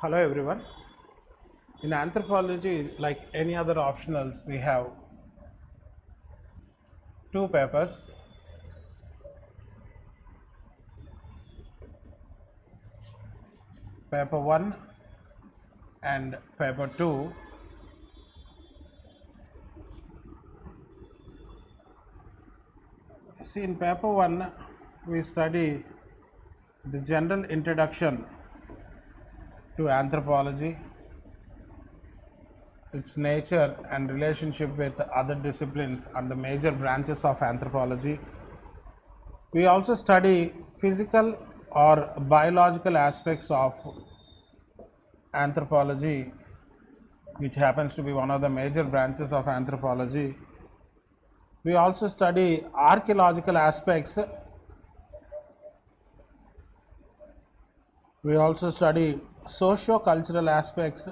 Hello everyone. In anthropology, like any other optionals, we have two papers. Paper 1 and paper 2. See, in paper 1 we study the general introduction to anthropology, its nature and relationship with other disciplines and the major branches of anthropology. We also study physical or biological aspects of anthropology, which happens to be one of the major branches of anthropology. We also study archaeological aspects. We also study socio-cultural aspects.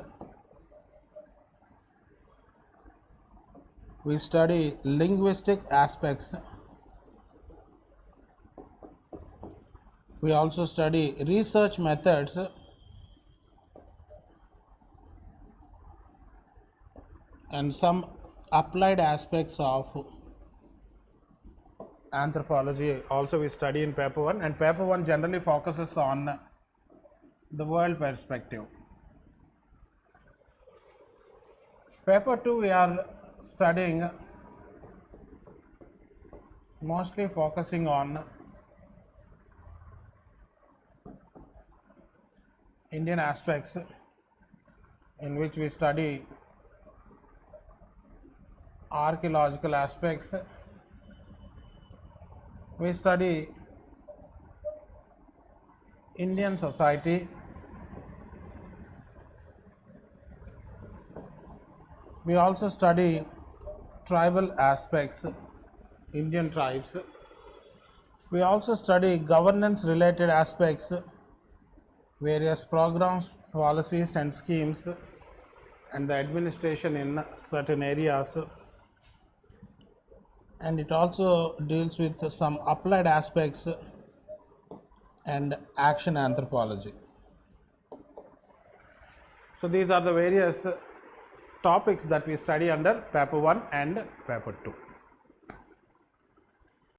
We study linguistic aspects. We also study research methods. And some applied aspects of anthropology also we study in paper 1, and paper 1 generally focuses on the world perspective. Paper 2 we are studying mostly focusing on Indian aspects, in which we study archaeological aspects. We study Indian society. We also study tribal aspects, Indian tribes. We also study governance related aspects, various programs, policies and schemes, and the administration in certain areas. And it also deals with some applied aspects and action anthropology. So these are the various topics that we study under paper 1 and paper 2.